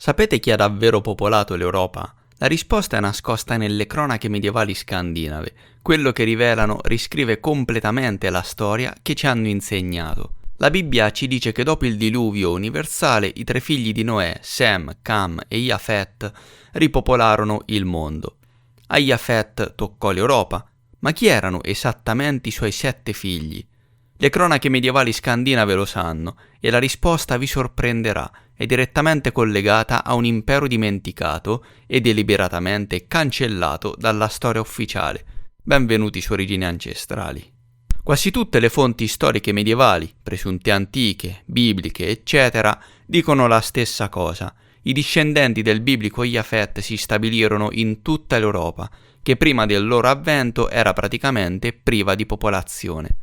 Sapete chi ha davvero popolato l'Europa? La risposta è nascosta nelle cronache medievali scandinave. Quello che rivelano riscrive completamente la storia che ci hanno insegnato. La Bibbia ci dice che dopo il diluvio universale i tre figli di Noè, Sem, Cam e Jafet, ripopolarono il mondo. A Jafet toccò l'Europa, ma chi erano esattamente i suoi 7 figli? Le cronache medievali scandinave lo sanno e la risposta vi sorprenderà. È direttamente collegata a un impero dimenticato e deliberatamente cancellato dalla storia ufficiale. Benvenuti su Origini Ancestrali. Quasi tutte le fonti storiche medievali, presunte antiche, bibliche, eccetera, dicono la stessa cosa. I discendenti del biblico Jafet si stabilirono in tutta l'Europa, che prima del loro avvento era praticamente priva di popolazione.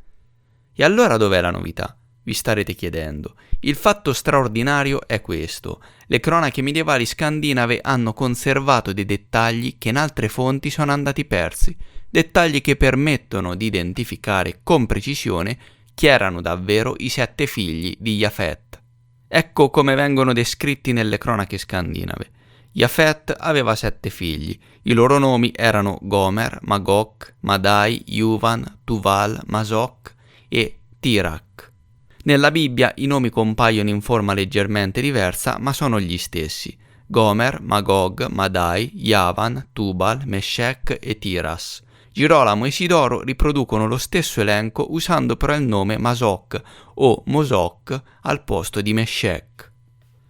E allora dov'è la novità? Vi starete chiedendo. Il fatto straordinario è questo: le cronache medievali scandinave hanno conservato dei dettagli che in altre fonti sono andati persi, dettagli che permettono di identificare con precisione chi erano davvero i 7 figli di Jafet. Ecco come vengono descritti nelle cronache scandinave. Jafet aveva 7 figli, i loro nomi erano Gomer, Magog, Madai, Juvan, Tuval, Masok e Tirak. Nella Bibbia i nomi compaiono in forma leggermente diversa, ma sono gli stessi: Gomer, Magog, Madai, Javan, Tubal, Meshech e Tiras. Girolamo e Isidoro riproducono lo stesso elenco usando però il nome Masok o Mosok al posto di Meshech.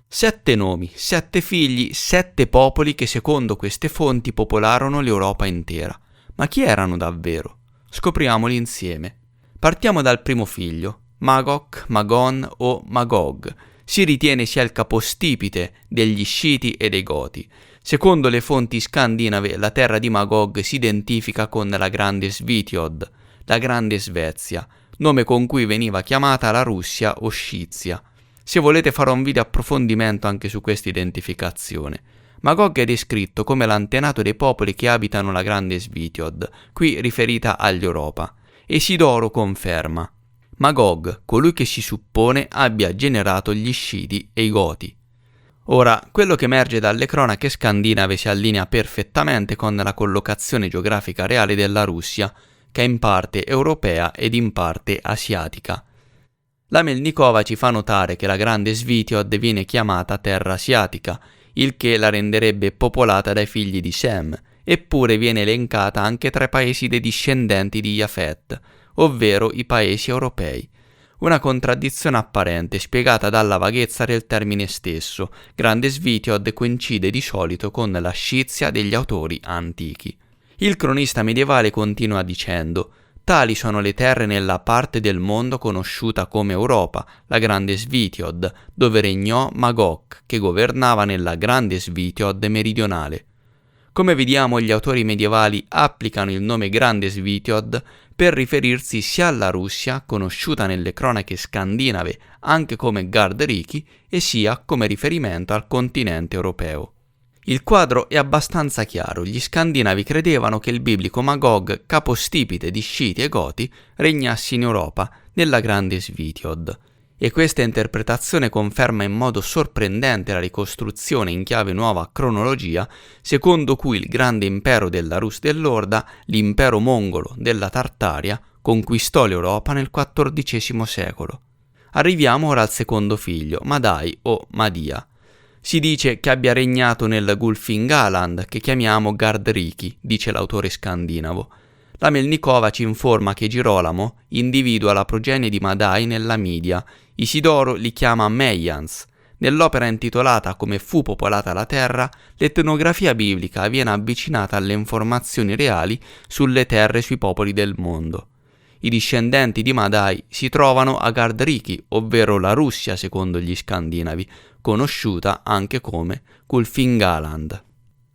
7 nomi, 7 figli, 7 popoli che secondo queste fonti popolarono l'Europa intera. Ma chi erano davvero? Scopriamoli insieme. Partiamo dal primo figlio, Magog, Magon o Magog. Si ritiene sia il capostipite degli Sciti e dei Goti. Secondo le fonti scandinave, la terra di Magog si identifica con la grande Svitiod, la grande Svezia, nome con cui veniva chiamata la Russia o Scizia. Se volete farò un video approfondimento anche su questa identificazione. Magog è descritto come l'antenato dei popoli che abitano la grande Svitiod, qui riferita all'Europa. Isidoro conferma: Magog, colui che si suppone abbia generato gli Sciti e i Goti. Ora, quello che emerge dalle cronache scandinave si allinea perfettamente con la collocazione geografica reale della Russia, che è in parte europea ed in parte asiatica. La Melnikova ci fa notare che la grande Svitiod viene chiamata terra asiatica, il che la renderebbe popolata dai figli di Sem, eppure viene elencata anche tra i paesi dei discendenti di Jafet, ovvero i paesi europei. Una contraddizione apparente spiegata dalla vaghezza del termine stesso. Grande Svitiod coincide di solito con la scizia degli autori antichi. Il cronista medievale continua dicendo: tali sono le terre nella parte del mondo conosciuta come Europa, la grande Svitiod, dove regnò Magog, che governava nella grande Svitiod meridionale. Come vediamo, gli autori medievali applicano il nome grande Svitiod per riferirsi sia alla Russia, conosciuta nelle cronache scandinave anche come Gardariki, e sia come riferimento al continente europeo. Il quadro è abbastanza chiaro. Gli scandinavi credevano che il biblico Magog, capostipite di Sciti e Goti, regnasse in Europa, nella grande Svitiod. E questa interpretazione conferma in modo sorprendente la ricostruzione in chiave nuova cronologia, secondo cui il grande impero della Rus dell'Orda, l'impero mongolo della Tartaria, conquistò l'Europa nel XIV secolo. Arriviamo ora al secondo figlio, Madai o Madia. Si dice che abbia regnato nel Gulfingaland, che chiamiamo Gardariki, dice l'autore scandinavo. La Melnikova ci informa che Girolamo individua la progenie di Madai nella Midia. Isidoro li chiama Meyans. Nell'opera intitolata Come fu popolata la terra, l'etnografia biblica viene avvicinata alle informazioni reali sulle terre e sui popoli del mondo. I discendenti di Madai si trovano a Gardariki, ovvero la Russia secondo gli scandinavi, conosciuta anche come Gulfingaland.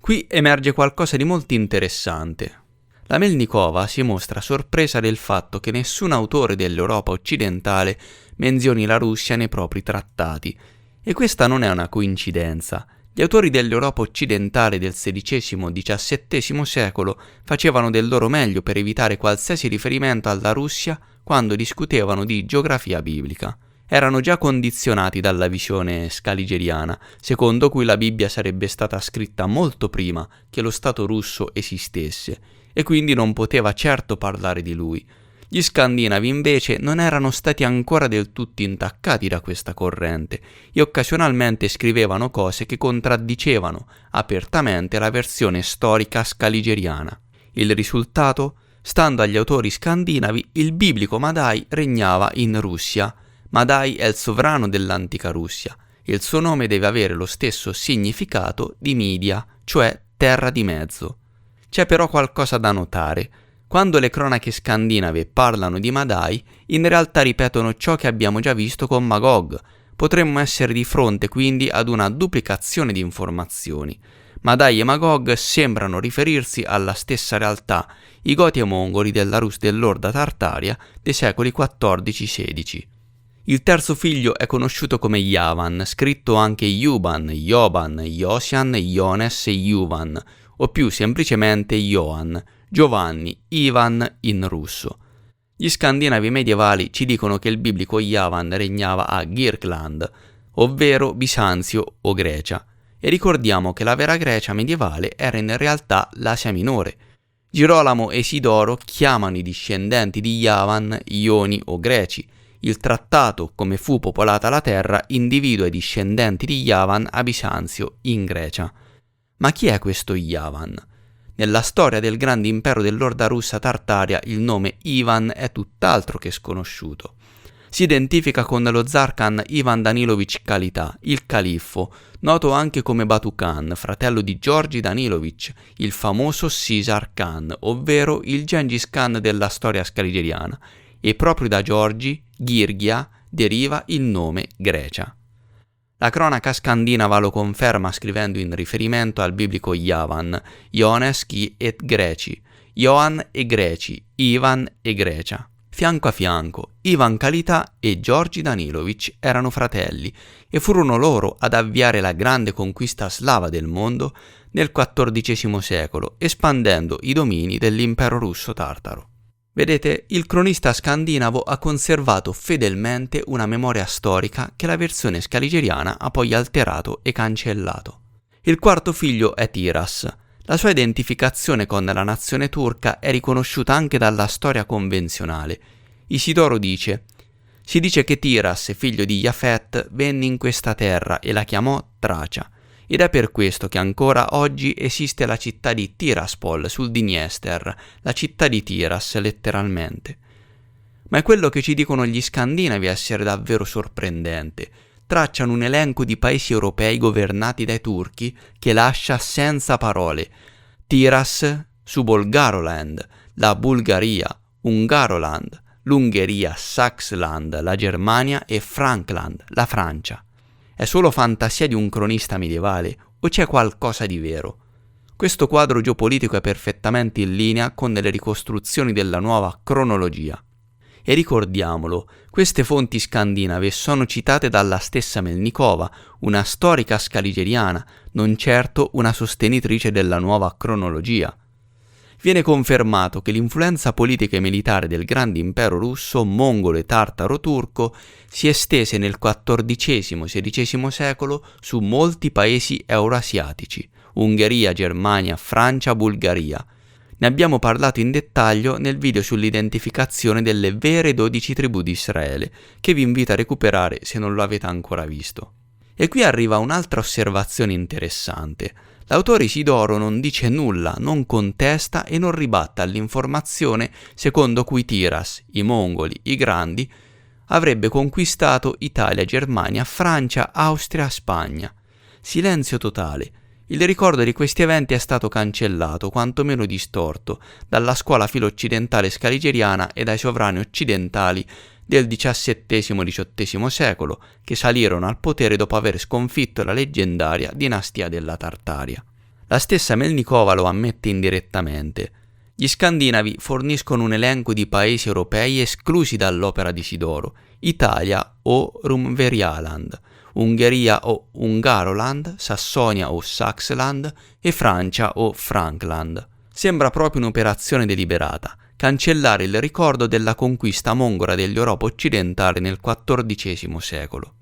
Qui emerge qualcosa di molto interessante. La Melnikova si mostra sorpresa del fatto che nessun autore dell'Europa occidentale menzioni la Russia nei propri trattati, e questa non è una coincidenza. Gli autori dell'Europa occidentale del XVI-XVII secolo facevano del loro meglio per evitare qualsiasi riferimento alla Russia quando discutevano di geografia biblica. erano già condizionati dalla visione scaligeriana, secondo cui la Bibbia sarebbe stata scritta molto prima che lo Stato russo esistesse, e quindi non poteva certo parlare di lui. Gli scandinavi invece non erano stati ancora del tutto intaccati da questa corrente e occasionalmente scrivevano cose che contraddicevano apertamente la versione storica scaligeriana. Il risultato? Stando agli autori scandinavi, il biblico Madai regnava in Russia. Madai è il sovrano dell'antica Russia e il suo nome deve avere lo stesso significato di Midia, cioè terra di mezzo. C'è però qualcosa da notare. Quando le cronache scandinave parlano di Madai, in realtà ripetono ciò che abbiamo già visto con Magog. Potremmo essere di fronte quindi ad una duplicazione di informazioni. Madai e Magog sembrano riferirsi alla stessa realtà, i Goti e Mongoli della Rus dell'Orda Tartaria dei secoli XIV-XVI. Il terzo figlio è conosciuto come Javan, scritto anche Juban, Joban, Josian, Jones e Juvan, o più semplicemente Johan, Giovanni, Ivan in russo. Gli scandinavi medievali ci dicono che il biblico Javan regnava a Girkland, ovvero Bisanzio o Grecia, e ricordiamo che la vera Grecia medievale era in realtà l'Asia Minore. Girolamo e Isidoro chiamano i discendenti di Javan Ioni o Greci. Il trattato Come fu popolata la terra individua i discendenti di Javan a Bisanzio in Grecia. Ma chi è questo Javan? Nella storia del grande impero dell'Orda russa Tartaria il nome Ivan è tutt'altro che sconosciuto. Si identifica con lo zar Khan Ivan Danilovich Kalita, il califfo, noto anche come Batu Khan, fratello di Georgi Danilovich, il famoso Caesar Khan, ovvero il Gengis Khan della storia scaligeriana, e proprio da Georgi, Girgia, deriva il nome Grecia. La cronaca scandinava lo conferma scrivendo in riferimento al biblico Javan, Ioneski et Greci, Ioan e Greci, Ivan e Grecia. Fianco a fianco, Ivan Kalita e Georgi Danilovich erano fratelli e furono loro ad avviare la grande conquista slava del mondo nel XIV secolo, espandendo i domini dell'impero russo tartaro. Vedete, il cronista scandinavo ha conservato fedelmente una memoria storica che la versione scaligeriana ha poi alterato e cancellato. Il quarto figlio è Tiras. La sua identificazione con la nazione turca è riconosciuta anche dalla storia convenzionale. Isidoro dice: si dice che Tiras, figlio di Jafet, venne in questa terra e la chiamò Tracia. Ed è per questo che ancora oggi esiste la città di Tiraspol sul Dniester, la città di Tiras letteralmente. Ma è quello che ci dicono gli scandinavi a essere davvero sorprendente. Tracciano un elenco di paesi europei governati dai turchi che lascia senza parole. Tiras su Bolgaroland, la Bulgaria, Ungaroland, l'Ungheria, Saxland, la Germania e Frankland, la Francia. È solo fantasia di un cronista medievale o c'è qualcosa di vero? Questo quadro geopolitico è perfettamente in linea con le ricostruzioni della nuova cronologia. E ricordiamolo, queste fonti scandinave sono citate dalla stessa Melnikova, una storica scaligeriana, non certo una sostenitrice della nuova cronologia. Viene confermato che l'influenza politica e militare del grande impero russo, mongolo e tartaro-turco si estese nel XIV-XVI secolo su molti paesi euroasiatici, Ungheria, Germania, Francia, Bulgaria. Ne abbiamo parlato in dettaglio nel video sull'identificazione delle vere 12 tribù di Israele, che vi invito a recuperare se non lo avete ancora visto. E qui arriva un'altra osservazione interessante. L'autore Isidoro non dice nulla, non contesta e non ribatta all'informazione secondo cui Tiras, i mongoli, i grandi, avrebbe conquistato Italia, Germania, Francia, Austria, Spagna. Silenzio totale. Il ricordo di questi eventi è stato cancellato, quantomeno distorto, dalla scuola filo-occidentale scaligeriana e dai sovrani occidentali del XVII-XVIII secolo, che salirono al potere dopo aver sconfitto la leggendaria dinastia della Tartaria. La stessa Melnikova lo ammette indirettamente. Gli scandinavi forniscono un elenco di paesi europei esclusi dall'opera di Isidoro: Italia o Rumverialand, Ungheria o Ungaroland, Sassonia o Saxland e Francia o Frankland. Sembra proprio un'operazione deliberata, cancellare il ricordo della conquista mongora dell'Europa occidentale nel XIV secolo.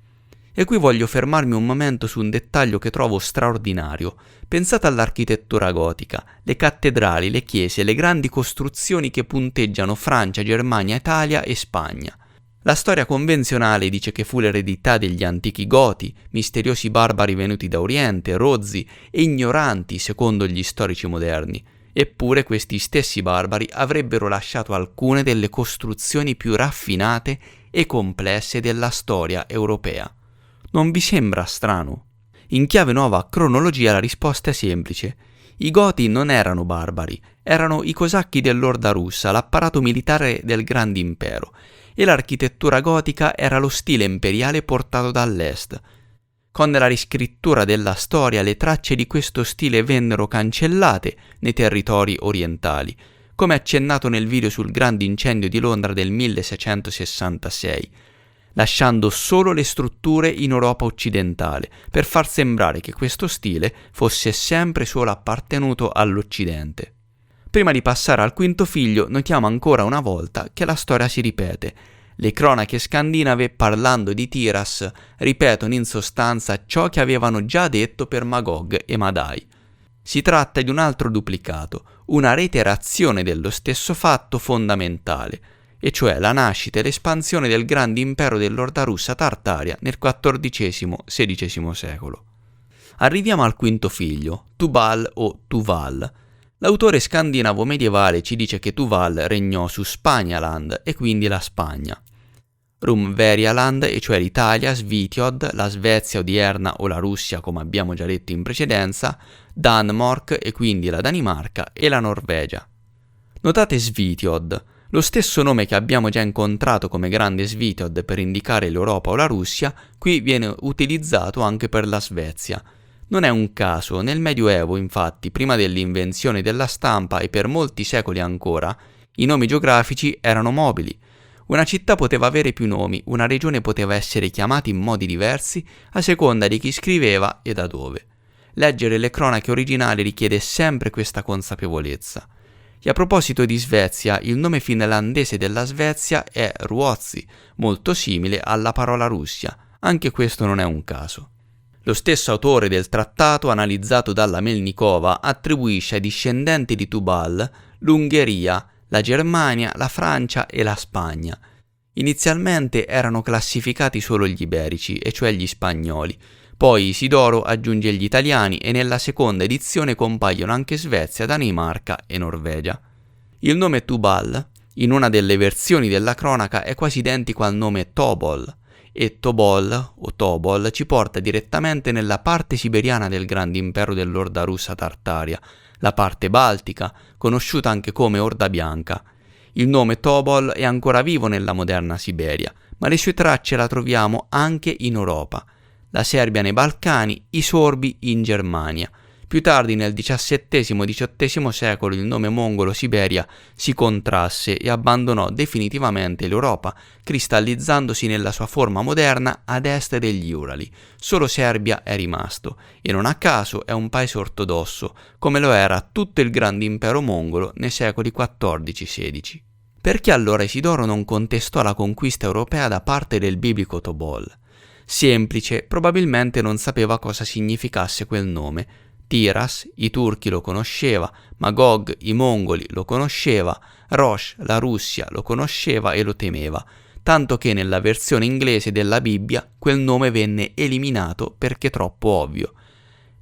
E qui voglio fermarmi un momento su un dettaglio che trovo straordinario. Pensate all'architettura gotica, le cattedrali, le chiese, le grandi costruzioni che punteggiano Francia, Germania, Italia e Spagna. La storia convenzionale dice che fu l'eredità degli antichi Goti, misteriosi barbari venuti da Oriente, rozzi e ignoranti secondo gli storici moderni. Eppure questi stessi barbari avrebbero lasciato alcune delle costruzioni più raffinate e complesse della storia europea. Non vi sembra strano? In chiave nuova cronologia la risposta è semplice. I Goti non erano barbari, erano i cosacchi dell'Orda russa, l'apparato militare del grande impero, e l'architettura gotica era lo stile imperiale portato dall'est. Con la riscrittura della storia le tracce di questo stile vennero cancellate nei territori orientali, come accennato nel video sul grande incendio di Londra del 1666, lasciando solo le strutture in Europa occidentale, per far sembrare che questo stile fosse sempre solo appartenuto all'Occidente. Prima di passare al quinto figlio, notiamo ancora una volta che la storia si ripete. Le cronache scandinave, parlando di Tiras, ripetono in sostanza ciò che avevano già detto per Magog e Madai. Si tratta di un altro duplicato, una reiterazione dello stesso fatto fondamentale, e cioè la nascita e l'espansione del grande impero dell'Orda russa tartaria nel XIV-XVI secolo. Arriviamo al quinto figlio, Tubal o Tuval. L'autore scandinavo medievale ci dice che Tuval regnò su Spagnaland e quindi la Spagna. Rumverialand, e cioè l'Italia, Svitiod, la Svezia odierna o la Russia come abbiamo già detto in precedenza, Danmark e quindi la Danimarca e la Norvegia. Notate Svitiod, lo stesso nome che abbiamo già incontrato come Grande Svitiod per indicare l'Europa o la Russia, qui viene utilizzato anche per la Svezia. Non è un caso, nel Medioevo, infatti, prima dell'invenzione della stampa e per molti secoli ancora, i nomi geografici erano mobili. Una città poteva avere più nomi, una regione poteva essere chiamata in modi diversi a seconda di chi scriveva e da dove. Leggere le cronache originali richiede sempre questa consapevolezza. E a proposito di Svezia, il nome finlandese della Svezia è Ruotsi, molto simile alla parola Russia. Anche questo non è un caso. Lo stesso autore del trattato, analizzato dalla Melnikova, attribuisce ai discendenti di Tubal l'Ungheria, la Germania, la Francia e la Spagna. Inizialmente erano classificati solo gli iberici, e cioè gli spagnoli. Poi Isidoro aggiunge gli italiani e nella seconda edizione compaiono anche Svezia, Danimarca e Norvegia. Il nome Tubal, in una delle versioni della cronaca, è quasi identico al nome Tobol, e Tobol o Tobol ci porta direttamente nella parte siberiana del grande impero dell'Orda russa tartaria, la parte baltica, conosciuta anche come Orda bianca. Il nome Tobol è ancora vivo nella moderna Siberia, ma le sue tracce la troviamo anche in Europa. La Serbia nei Balcani, i sorbi in Germania. Più tardi, nel XVII-XVIII secolo, il nome mongolo Siberia si contrasse e abbandonò definitivamente l'Europa, cristallizzandosi nella sua forma moderna ad est degli Urali. Solo Serbia è rimasto, e non a caso è un paese ortodosso, come lo era tutto il grande impero mongolo nei secoli XIV-XVI. Perché allora Isidoro non contestò la conquista europea da parte del biblico Tobol? Semplice, probabilmente non sapeva cosa significasse quel nome. Tiras, i turchi lo conosceva, Magog, i mongoli lo conosceva, Rosh, la Russia lo conosceva e lo temeva, tanto che nella versione inglese della Bibbia quel nome venne eliminato perché troppo ovvio.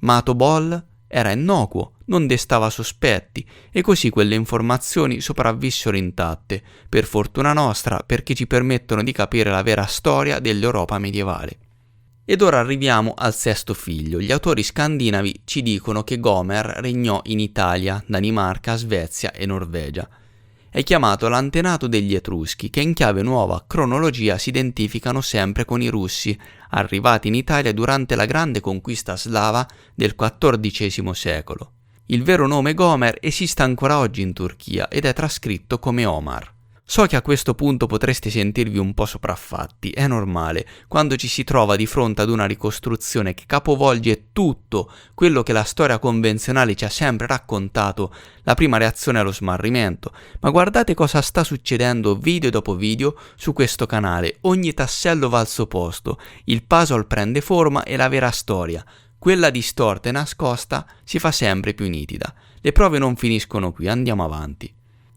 Ma Tobol era innocuo, non destava sospetti, e così quelle informazioni sopravvissero intatte, per fortuna nostra, perché ci permettono di capire la vera storia dell'Europa medievale. Ed ora arriviamo al sesto figlio. Gli autori scandinavi ci dicono che Gomer regnò in Italia, Danimarca, Svezia e Norvegia. È chiamato l'antenato degli Etruschi, che in chiave nuova cronologia si identificano sempre con i russi, arrivati in Italia durante la grande conquista slava del XIV secolo. Il vero nome Gomer esiste ancora oggi in Turchia ed è trascritto come Omar. So che a questo punto potreste sentirvi un po' sopraffatti, è normale, quando ci si trova di fronte ad una ricostruzione che capovolge tutto quello che la storia convenzionale ci ha sempre raccontato, la prima reazione è lo smarrimento, ma guardate cosa sta succedendo video dopo video su questo canale, ogni tassello va al suo posto, il puzzle prende forma e la vera storia, quella distorta e nascosta, si fa sempre più nitida. Le prove non finiscono qui, andiamo avanti.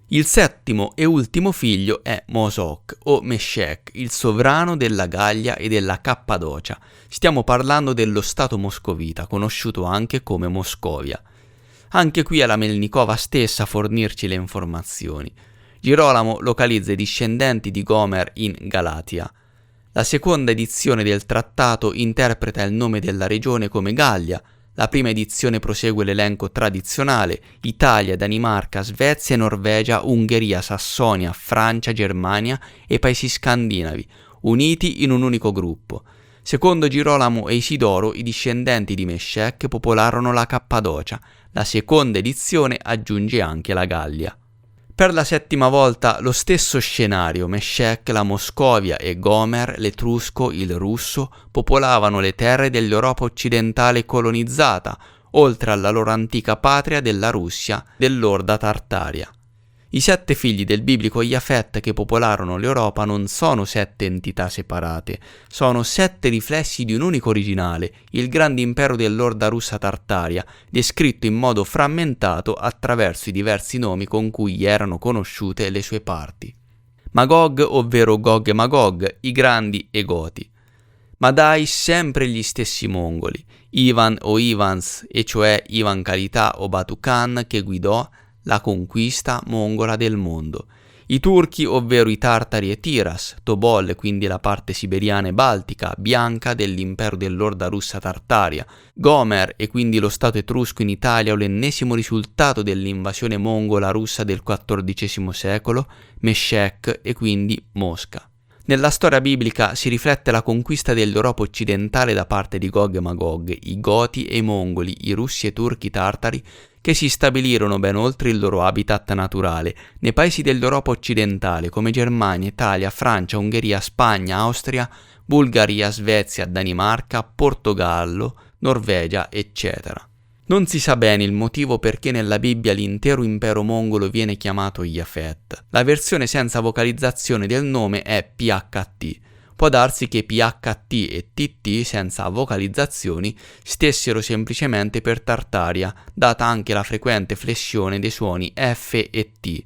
Il settimo e ultimo figlio è Mosok o Meshech, il sovrano della Gallia e della Cappadocia. Stiamo parlando dello stato moscovita, conosciuto anche come Moscovia. Anche qui è la Melnikova stessa a fornirci le informazioni. Girolamo localizza i discendenti di Gomer in Galatia. La seconda edizione del trattato interpreta il nome della regione come Gallia. La prima edizione prosegue l'elenco tradizionale: Italia, Danimarca, Svezia, Norvegia, Ungheria, Sassonia, Francia, Germania e paesi scandinavi, uniti in un unico gruppo. Secondo Girolamo e Isidoro, i discendenti di Meshech popolarono la Cappadocia. La seconda edizione aggiunge anche la Gallia. Per la settima volta lo stesso scenario: Meshech, la Moscovia e Gomer, l'Etrusco, il Russo, popolavano le terre dell'Europa occidentale colonizzata, oltre alla loro antica patria della Russia, dell'Orda Tartaria. I 7 figli del biblico Jafet che popolarono l'Europa non sono 7 entità separate, sono 7 riflessi di un unico originale, il grande impero dell'Orda russa Tartaria, descritto in modo frammentato attraverso i diversi nomi con cui gli erano conosciute le sue parti. Magog, ovvero Gog e Magog, i grandi e Goti. Madai, sempre gli stessi mongoli, Ivan o Ivans, e cioè Ivan Kalità o Batu Khan, che guidò la conquista mongola del mondo. I turchi, ovvero i tartari e Tiras, Tobol, quindi la parte siberiana e baltica, bianca dell'impero dell'Orda russa Tartaria, Gomer, e quindi lo stato etrusco in Italia o l'ennesimo risultato dell'invasione mongola russa del XIV secolo, Meshech e quindi Mosca. Nella storia biblica si riflette la conquista dell'Europa occidentale da parte di Gog e Magog, i Goti e i Mongoli, i russi e turchi tartari, che si stabilirono ben oltre il loro habitat naturale, nei paesi dell'Europa occidentale come Germania, Italia, Francia, Ungheria, Spagna, Austria, Bulgaria, Svezia, Danimarca, Portogallo, Norvegia, eccetera. Non si sa bene il motivo perché nella Bibbia l'intero impero mongolo viene chiamato Jafet. La versione senza vocalizzazione del nome è PHT. Può darsi che PHT e TT senza vocalizzazioni stessero semplicemente per Tartaria, data anche la frequente flessione dei suoni F e T.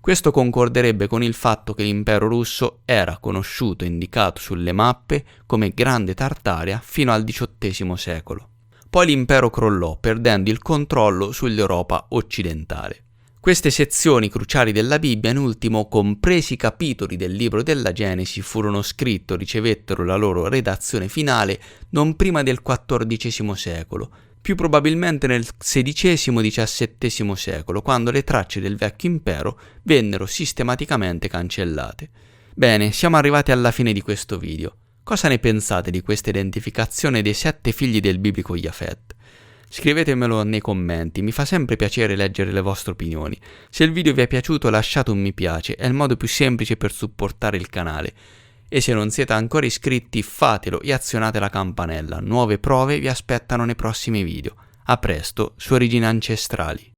Questo concorderebbe con il fatto che l'impero russo era conosciuto e indicato sulle mappe come Grande Tartaria fino al XVIII secolo. Poi l'impero crollò, perdendo il controllo sull'Europa occidentale. Queste sezioni cruciali della Bibbia, in ultimo compresi i capitoli del libro della Genesi, furono scritti o ricevettero la loro redazione finale non prima del XIV secolo, più probabilmente nel XVI-XVII secolo, quando le tracce del vecchio impero vennero sistematicamente cancellate. Bene, siamo arrivati alla fine di questo video. Cosa ne pensate di questa identificazione dei 7 figli del biblico Jafet? Scrivetemelo nei commenti, mi fa sempre piacere leggere le vostre opinioni. Se il video vi è piaciuto lasciate un mi piace, è il modo più semplice per supportare il canale. E se non siete ancora iscritti fatelo e azionate la campanella, nuove prove vi aspettano nei prossimi video. A presto su Origini Ancestrali.